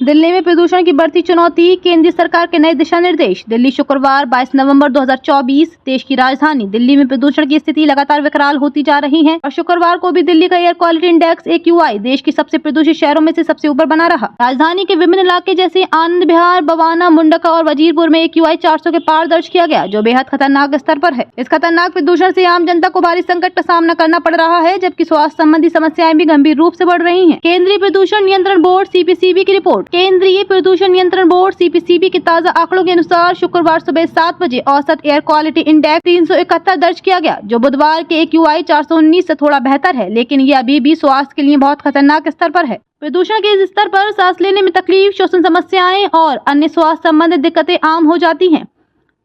दिल्ली में प्रदूषण की बढ़ती चुनौती, केंद्रीय सरकार के नए दिशा निर्देश। दिल्ली, शुक्रवार 22 नवंबर 2024। देश की राजधानी दिल्ली में प्रदूषण की स्थिति लगातार विकराल होती जा रही है और शुक्रवार को भी दिल्ली का एयर क्वालिटी इंडेक्स AQI देश की सबसे प्रदूषित शहरों में से सबसे ऊपर बना रहा। राजधानी के विभिन्न इलाके जैसे आनंद विहार, बवाना, मुंडका और वजीरपुर में AQI 400 के पार दर्ज किया गया, जो बेहद खतरनाक स्तर पर है। इस खतरनाक प्रदूषण से आम जनता को भारी संकट का सामना करना पड़ रहा है, जबकि स्वास्थ्य संबंधी समस्याएं भी गंभीर रूप से बढ़ रही हैं। केंद्रीय प्रदूषण नियंत्रण बोर्ड CPCB की रिपोर्ट। केंद्रीय प्रदूषण नियंत्रण बोर्ड CPCB के ताजा आंकड़ों के अनुसार शुक्रवार सुबह 7 बजे औसत एयर क्वालिटी इंडेक्स 371 दर्ज किया गया, जो बुधवार के AQI 419 से थोड़ा बेहतर है, लेकिन ये अभी भी स्वास्थ्य के लिए बहुत खतरनाक स्तर पर है। प्रदूषण के इस स्तर पर सांस लेने में तकलीफ, श्वसन समस्याएं और अन्य स्वास्थ्य संबंधित दिक्कतें आम हो जाती हैं।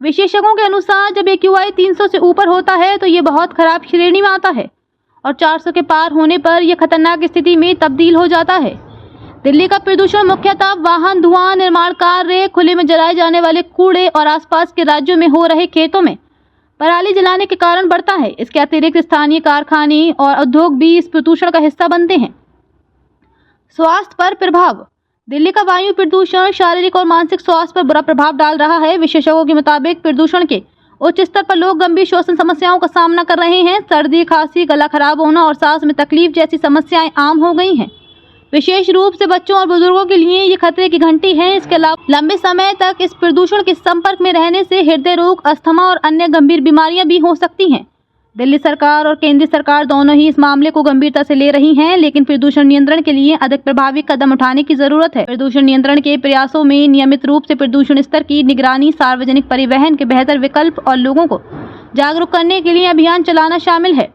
विशेषज्ञों के अनुसार जब AQI 300 से ऊपर होता है तो ये बहुत खराब श्रेणी में आता है और 400 के पार होने पर यह खतरनाक स्थिति में तब्दील हो जाता है। दिल्ली का प्रदूषण मुख्यतः वाहन धुआं, निर्माण कार्य, खुले में जलाए जाने वाले कूड़े और आसपास के राज्यों में हो रहे खेतों में पराली जलाने के कारण बढ़ता है। इसके अतिरिक्त स्थानीय कारखाने और उद्योग भी इस प्रदूषण का हिस्सा बनते हैं। स्वास्थ्य पर प्रभाव। दिल्ली का वायु प्रदूषण शारीरिक और मानसिक स्वास्थ्य पर बुरा प्रभाव डाल रहा है। विशेषज्ञों के मुताबिक प्रदूषण के उच्च स्तर पर लोग गंभीर श्वसन समस्याओं का सामना कर रहे हैं। सर्दी, खांसी, गला खराब होना और सांस में तकलीफ जैसी समस्याएं आम हो गई हैं। विशेष रूप से बच्चों और बुजुर्गों के लिए ये खतरे की घंटी है। इसके अलावा लंबे समय तक इस प्रदूषण के संपर्क में रहने से हृदय रोग, अस्थमा और अन्य गंभीर बीमारियां भी हो सकती हैं। दिल्ली सरकार और केंद्रीय सरकार दोनों ही इस मामले को गंभीरता से ले रही हैं, लेकिन प्रदूषण नियंत्रण के लिए अधिक प्रभावी कदम उठाने की जरूरत है। प्रदूषण नियंत्रण के प्रयासों में नियमित रूप से प्रदूषण स्तर की निगरानी, सार्वजनिक परिवहन के बेहतर विकल्प और लोगों को जागरूक करने के लिए अभियान चलाना शामिल है।